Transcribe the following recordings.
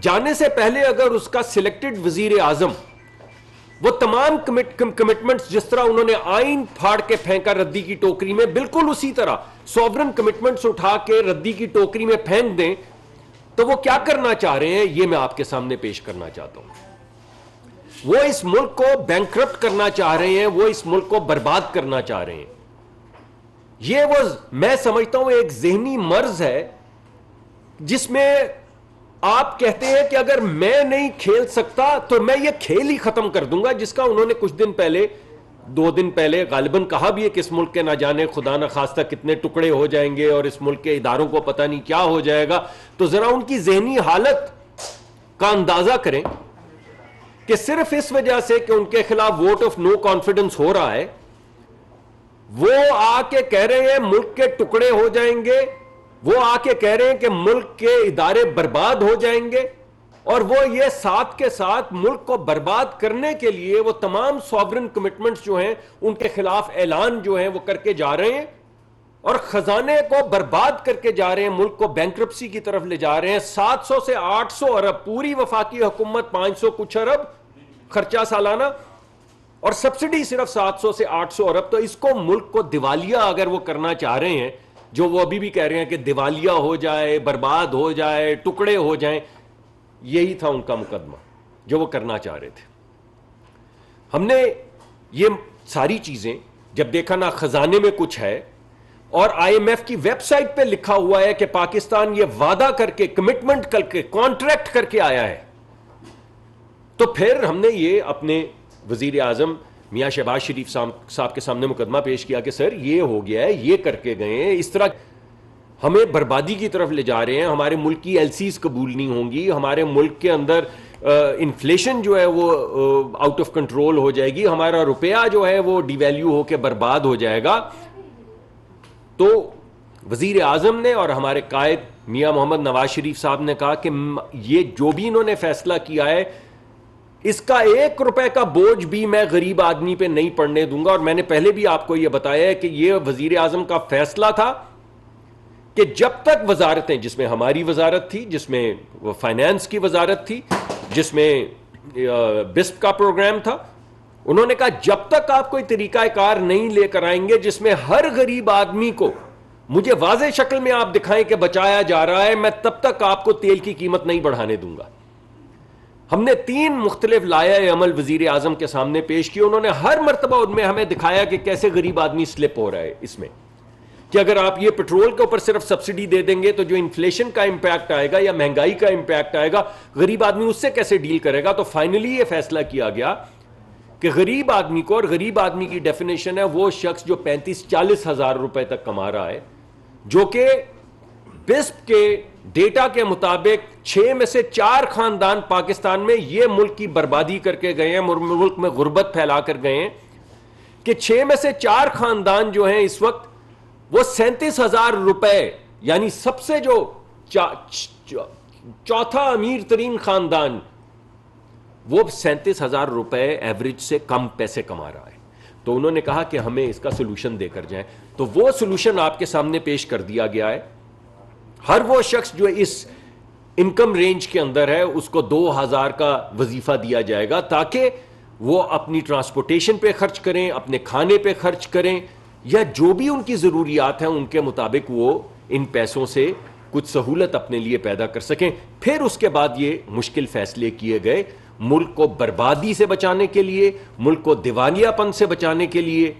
جانے سے پہلے اگر اس کا سلیکٹڈ وزیر اعظم وہ تمام کمٹمنٹس جس طرح انہوں نے آئین پھاڑ کے پھینکا ردی کی ٹوکری میں، بالکل اسی طرح سوورن کمٹمنٹس اٹھا کے ردی کی ٹوکری میں پھینک دیں، تو وہ کیا کرنا چاہ رہے ہیں یہ میں آپ کے سامنے پیش کرنا چاہتا ہوں۔ وہ اس ملک کو بینکرپٹ کرنا چاہ رہے ہیں، وہ اس ملک کو برباد کرنا چاہ رہے ہیں۔ یہ وہ میں سمجھتا ہوں ایک ذہنی مرض ہے جس میں آپ کہتے ہیں کہ اگر میں نہیں کھیل سکتا تو میں یہ کھیل ہی ختم کر دوں گا، جس کا انہوں نے کچھ دن پہلے 2 دن پہلے غالباً کہا بھی ہے کہ اس ملک کے نہ جانے خدا نہ خواستہ کتنے ٹکڑے ہو جائیں گے اور اس ملک کے اداروں کو پتہ نہیں کیا ہو جائے گا۔ تو ذرا ان کی ذہنی حالت کا اندازہ کریں کہ صرف اس وجہ سے کہ ان کے خلاف ووٹ آف نو کانفیڈنس ہو رہا ہے، وہ آ کے کہہ رہے ہیں ملک کے ٹکڑے ہو جائیں گے، وہ آ کے کہہ رہے ہیں کہ ملک کے ادارے برباد ہو جائیں گے، اور وہ یہ ساتھ کے ساتھ ملک کو برباد کرنے کے لیے وہ تمام سوورن کمٹمنٹس جو ہیں ان کے خلاف اعلان جو ہیں وہ کر کے جا رہے ہیں، اور خزانے کو برباد کر کے جا رہے ہیں، ملک کو بینکرپسی کی طرف لے جا رہے ہیں۔ 700 سے 800 ارب پوری وفاقی حکومت 500 کچھ ارب خرچہ سالانہ، اور سبسڈی صرف 700 سے 800 ارب۔ تو اس کو ملک کو دیوالیہ اگر وہ کرنا چاہ رہے ہیں، جو وہ ابھی بھی کہہ رہے ہیں کہ دیوالیہ ہو جائے، برباد ہو جائے، ٹکڑے ہو جائیں، یہی تھا ان کا مقدمہ جو وہ کرنا چاہ رہے تھے۔ ہم نے یہ ساری چیزیں جب دیکھا نا خزانے میں کچھ ہے، اور آئی ایم ایف کی ویب سائٹ پہ لکھا ہوا ہے کہ پاکستان یہ وعدہ کر کے، کمٹمنٹ کر کے، کانٹریکٹ کر کے آیا ہے، تو پھر ہم نے یہ اپنے وزیر اعظم میاں شہباز شریف صاحب کے سامنے مقدمہ پیش کیا کہ سر یہ ہو گیا ہے، یہ کر کے گئے ہیں، اس طرح ہمیں بربادی کی طرف لے جا رہے ہیں، ہمارے ملک کی ایل سیز قبول نہیں ہوں گی، ہمارے ملک کے اندر انفلیشن جو ہے وہ آؤٹ آف کنٹرول ہو جائے گی، ہمارا روپیہ جو ہے وہ ڈی ویلیو ہو کے برباد ہو جائے گا۔ تو وزیر اعظم نے اور ہمارے قائد میاں محمد نواز شریف صاحب نے کہا کہ یہ جو بھی انہوں نے فیصلہ کیا ہے، اس کا 1 روپے کا بوجھ بھی میں غریب آدمی پہ نہیں پڑنے دوں گا۔ اور میں نے پہلے بھی آپ کو یہ بتایا ہے کہ یہ وزیر اعظم کا فیصلہ تھا کہ جب تک وزارتیں، جس میں ہماری وزارت تھی، جس میں فائنانس کی وزارت تھی، جس میں بسپ کا پروگرام تھا، انہوں نے کہا جب تک آپ کوئی طریقہ کار نہیں لے کر آئیں گے جس میں ہر غریب آدمی کو مجھے واضح شکل میں آپ دکھائیں کہ بچایا جا رہا ہے، میں تب تک آپ کو تیل کی قیمت نہیں بڑھانے دوں گا۔ ہم نے 3 مختلف لائحہ عمل وزیر اعظم کے سامنے پیش کی، انہوں نے ہر مرتبہ ان میں ہمیں دکھایا کہ کیسے غریب آدمی سلپ ہو رہا ہے اس میں، کہ اگر آپ یہ پیٹرول کے اوپر صرف سبسڈی دے دیں گے تو جو انفلیشن کا امپیکٹ آئے گا یا مہنگائی کا امپیکٹ آئے گا، غریب آدمی اس سے کیسے ڈیل کرے گا۔ تو فائنلی یہ فیصلہ کیا گیا کہ غریب آدمی کو، اور غریب آدمی کی ڈیفینیشن ہے وہ شخص جو 35-40 ہزار روپے تک کما رہا ہے، جو کہ بسپ کے ڈیٹا کے مطابق 6 میں سے 4 خاندان پاکستان میں یہ ملک کی بربادی کر کے گئے ہیں، ملک میں غربت پھیلا کر گئے ہیں، کہ 6 میں سے 4 خاندان جو ہیں اس وقت وہ 37,000 روپے، یعنی سب سے جو چوتھا امیر ترین خاندان، وہ 37,000 روپے ایوریج سے کم پیسے کما رہا ہے۔ تو انہوں نے کہا کہ ہمیں اس کا سلوشن دے کر جائیں، تو وہ سلوشن آپ کے سامنے پیش کر دیا گیا ہے۔ ہر وہ شخص جو اس انکم رینج کے اندر ہے اس کو 2,000 کا وظیفہ دیا جائے گا، تاکہ وہ اپنی ٹرانسپورٹیشن پہ خرچ کریں، اپنے کھانے پہ خرچ کریں، یا جو بھی ان کی ضروریات ہیں ان کے مطابق وہ ان پیسوں سے کچھ سہولت اپنے لیے پیدا کر سکیں۔ پھر اس کے بعد یہ مشکل فیصلے کیے گئے ملک کو بربادی سے بچانے کے لیے، ملک کو دیوالیہ پن سے بچانے کے لیے،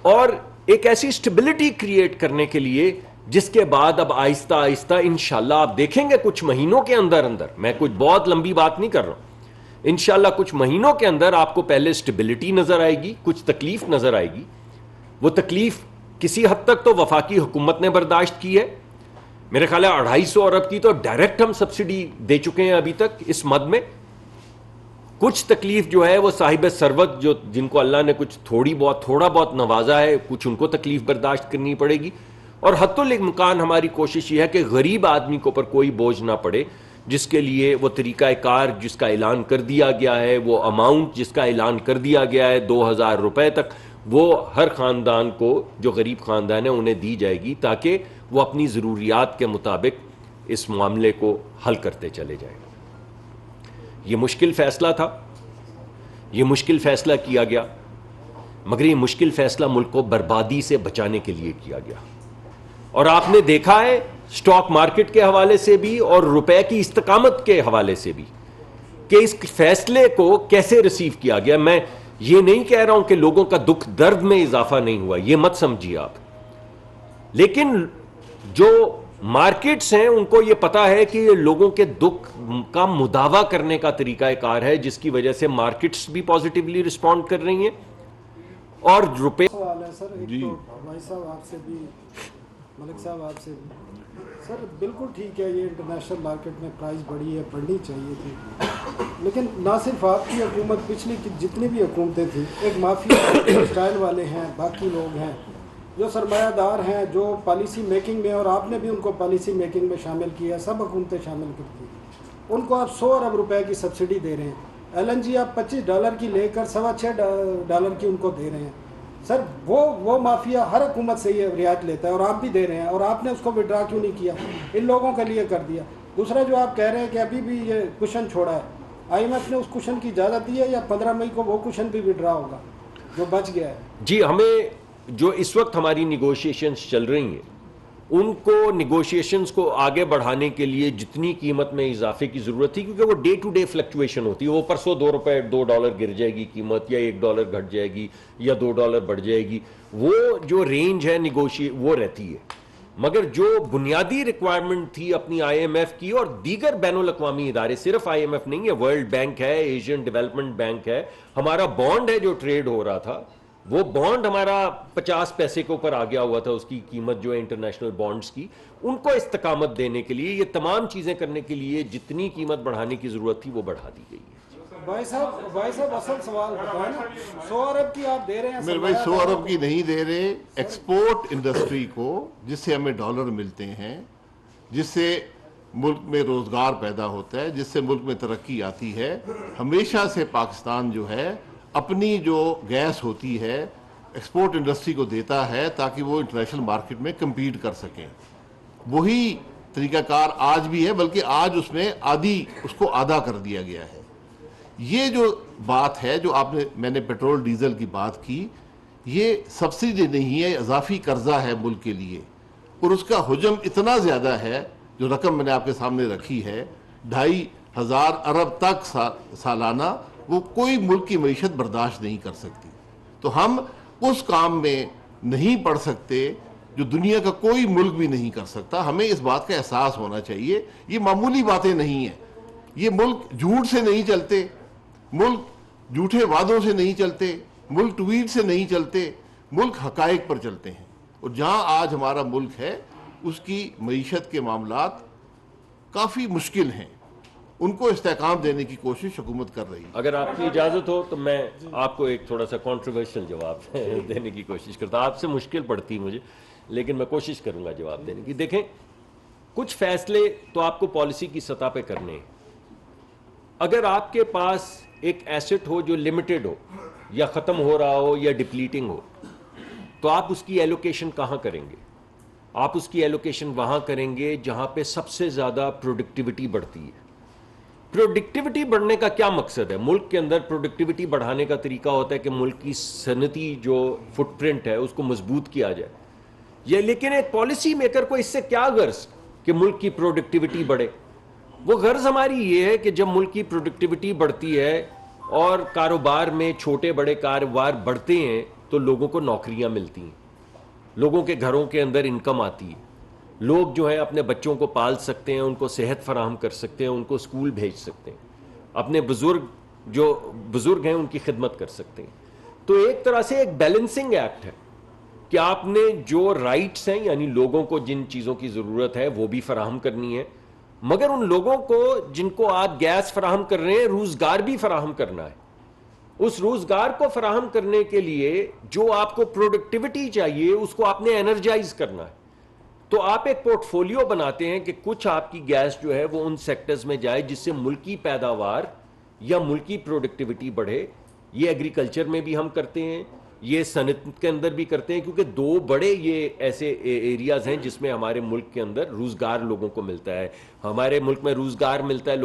اور ایک ایسی سٹیبلٹی کریٹ کرنے کے لیے جس کے بعد اب آہستہ آہستہ انشاءاللہ آپ دیکھیں گے کچھ مہینوں کے اندر، میں کچھ بہت لمبی بات نہیں کر رہا ہوں، انشاءاللہ کچھ مہینوں کے اندر آپ کو پہلے سٹیبلٹی نظر آئے گی، کچھ تکلیف نظر آئے گی۔ وہ تکلیف کسی حد تک تو وفاقی حکومت نے برداشت کی ہے، میرے خیال ہے 250 ارب کی تو ڈائریکٹ ہم سبسڈی دے چکے ہیں ابھی تک اس مد میں۔ کچھ تکلیف جو ہے وہ صاحب ثروت جو جن کو اللہ نے کچھ تھوڑا بہت نوازا ہے، کچھ ان کو تکلیف برداشت کرنی پڑے گی، اور حتی الامکان ہماری کوشش یہ ہے کہ غریب آدمی کو پر کوئی بوجھ نہ پڑے، جس کے لیے وہ طریقہ کار جس کا اعلان کر دیا گیا ہے، وہ اماؤنٹ جس کا اعلان کر دیا گیا ہے 2,000 روپے تک، وہ ہر خاندان کو جو غریب خاندان ہے انہیں دی جائے گی، تاکہ وہ اپنی ضروریات کے مطابق اس معاملے کو حل کرتے چلے جائیں۔ یہ مشکل فیصلہ تھا, یہ مشکل فیصلہ کیا گیا, مگر یہ مشکل فیصلہ ملک کو بربادی سے بچانے کے لیے کیا گیا. اور آپ نے دیکھا ہے سٹاک مارکیٹ کے حوالے سے بھی اور روپے کی استقامت کے حوالے سے بھی کہ اس فیصلے کو کیسے ریسیو کیا گیا. میں یہ نہیں کہہ رہا ہوں کہ لوگوں کا دکھ درد میں اضافہ نہیں ہوا, یہ مت سمجھیے آپ, لیکن جو مارکیٹس ہیں ان کو یہ پتا ہے کہ یہ لوگوں کے دکھ کا مداوا کرنے کا طریقہ کار ہے, جس کی وجہ سے مارکیٹس بھی پازیٹیولی رسپونڈ کر رہی ہیں اور روپے. سوال ہے سر, ایک تو بھائی صاحب آپ سے بھی, ملک صاحب آپ سے بھی. سر بالکل ٹھیک ہے, یہ انٹرنیشنل مارکیٹ میں پرائز بڑھی ہے, بڑھنی چاہیے تھی, لیکن نہ صرف آپ کی حکومت, پچھلی کی جتنی بھی حکومتیں تھیں, ایک مافیا اسٹائل والے ہیں, باقی لوگ ہیں جو سرمایہ دار ہیں, جو پالیسی میکنگ میں, اور آپ نے بھی ان کو پالیسی میکنگ میں شامل کیا, سب حکومتیں شامل کرتی ہیں, ان کو آپ 100 ارب روپے کی سبسڈی دے رہے ہیں. ایل این جی آپ $25 کی لے کر $6.25 کی ان کو دے رہے ہیں. سر وہ مافیا ہر حکومت سے یہ رعایت لیتا ہے, اور آپ بھی دے رہے ہیں, اور آپ نے اس کو وڈرا کیوں نہیں کیا, ان لوگوں کے لیے کر دیا. دوسرا جو آپ کہہ رہے ہیں کہ ابھی بھی یہ کوشن چھوڑا ہے, آئی ایم ایف نے اس کوشن کی اجازت دی ہے یا 15 مئی کو وہ کوشن بھی وڈرا ہوگا جو بچ گیا ہے؟ جی, ہمیں جو اس وقت ہماری نیگوشیشنز چل رہی ہیں ان کو نیگوشیشنز کو آگے بڑھانے کے لیے جتنی قیمت میں اضافے کی ضرورت تھی, کیونکہ وہ ڈے ٹو ڈے فلکچویشن ہوتی ہے, وہ پرسوں $2 گر جائے گی قیمت, یا $1 گھٹ جائے گی, یا $2 بڑھ جائے گی, وہ جو رینج ہے وہ رہتی ہے. مگر جو بنیادی ریکوائرمنٹ تھی اپنی آئی ایم ایف کی اور دیگر بین الاقوامی ادارے, صرف آئی ایم ایف نہیں ہے, ورلڈ بینک ہے, ایشین ڈیولپمنٹ بینک ہے, ہمارا بانڈ ہے جو ٹریڈ ہو رہا تھا, وہ بانڈ ہمارا 50 پیسے کے اوپر آ گیا ہوا تھا, اس کی قیمت جو ہے انٹرنیشنل بانڈز کی, ان کو استقامت دینے کے لیے, یہ تمام چیزیں کرنے کے لیے جتنی قیمت بڑھانے کی ضرورت تھی وہ بڑھا دی گئی ہے. بھائی صاحب اصل سوال بتائیں نا, 100 ارب کی آپ دے رہے ہیں, میرے بھائی 100 ارب کی نہیں دے رہے, ایکسپورٹ انڈسٹری کو جس سے ہمیں ڈالر ملتے ہیں, جس سے ملک میں روزگار پیدا ہوتا ہے, جس سے ملک میں ترقی آتی ہے, ہمیشہ سے پاکستان جو ہے اپنی جو گیس ہوتی ہے ایکسپورٹ انڈسٹری کو دیتا ہے تاکہ وہ انٹرنیشنل مارکیٹ میں کمپیٹ کر سکیں. وہی طریقہ کار آج بھی ہے, بلکہ آج اس کو آدھا کر دیا گیا ہے. یہ جو بات ہے جو میں نے پیٹرول ڈیزل کی بات کی, یہ سبسڈی نہیں ہے, اضافی قرضہ ہے ملک کے لیے, اور اس کا حجم اتنا زیادہ ہے, جو رقم میں نے آپ کے سامنے رکھی ہے 2,500 ارب تک سالانہ, وہ کوئی ملک کی معیشت برداشت نہیں کر سکتی. تو ہم اس کام میں نہیں پڑ سکتے جو دنیا کا کوئی ملک بھی نہیں کر سکتا. ہمیں اس بات کا احساس ہونا چاہیے, یہ معمولی باتیں نہیں ہیں. یہ ملک جھوٹ سے نہیں چلتے, ملک جھوٹے وعدوں سے نہیں چلتے, ملک ٹویٹ سے نہیں چلتے, ملک حقائق پر چلتے ہیں. اور جہاں آج ہمارا ملک ہے اس کی معیشت کے معاملات کافی مشکل ہیں, ان کو استحکام دینے کی کوشش حکومت کر رہی ہے. اگر آپ کی اجازت ہو تو میں آپ کو ایک تھوڑا سا کنٹروورشل جواب دینے کی کوشش کرتا ہوں. آپ سے مشکل پڑتی مجھے, لیکن میں کوشش کروں گا جواب دینے کی. دیکھیں, کچھ فیصلے تو آپ کو پالیسی کی سطح پہ کرنے ہیں. اگر آپ کے پاس ایک ایسٹ ہو جو لمیٹڈ ہو یا ختم ہو رہا ہو یا ڈپلیٹنگ ہو, تو آپ اس کی ایلوکیشن کہاں کریں گے؟ آپ اس کی ایلوکیشن وہاں کریں گے جہاں پہ سب سے زیادہ پروڈکٹیوٹی بڑھتی ہے. پروڈکٹیوٹی بڑھنے کا کیا مقصد ہے؟ ملک کے اندر پروڈکٹیوٹی بڑھانے کا طریقہ ہوتا ہے کہ ملک کی صنعتی جو فٹ پرنٹ ہے اس کو مضبوط کیا جائے. یہ لیکن ایک پالیسی میکر کو اس سے کیا غرض کہ ملک کی پروڈکٹیوٹی بڑھے؟ وہ غرض ہماری یہ ہے کہ جب ملک کی پروڈکٹیوٹی بڑھتی ہے اور کاروبار میں چھوٹے بڑے کاروبار بڑھتے ہیں تو لوگوں کو نوکریاں ملتی ہیں, لوگوں کے گھروں کے اندر انکم آتی ہے, لوگ جو ہیں اپنے بچوں کو پال سکتے ہیں, ان کو صحت فراہم کر سکتے ہیں, ان کو اسکول بھیج سکتے ہیں, اپنے بزرگ ہیں ان کی خدمت کر سکتے ہیں. تو ایک طرح سے ایک بیلنسنگ ایکٹ ہے کہ آپ نے جو رائٹس ہیں, یعنی لوگوں کو جن چیزوں کی ضرورت ہے وہ بھی فراہم کرنی ہے, مگر ان لوگوں کو جن کو آپ گیس فراہم کر رہے ہیں روزگار بھی فراہم کرنا ہے. اس روزگار کو فراہم کرنے کے لیے جو آپ کو پروڈکٹیوٹی چاہیے اس کو آپ نے انرجائز کرنا ہے. تو آپ ایک پورٹ فولیو بناتے ہیں کہ کچھ آپ کی گیس جو ہے وہ ان سیکٹرز میں جائے جس سے ملکی پیداوار یا ملکی پروڈکٹیوٹی بڑھے. یہ ایگریکلچر میں بھی ہم کرتے ہیں, یہ صنعت کے اندر بھی کرتے ہیں, کیونکہ 2 بڑے یہ ایسے ایریاز ہیں جس میں ہمارے ملک کے اندر روزگار لوگوں کو ملتا ہے. ہمارے ملک میں روزگار ملتا ہے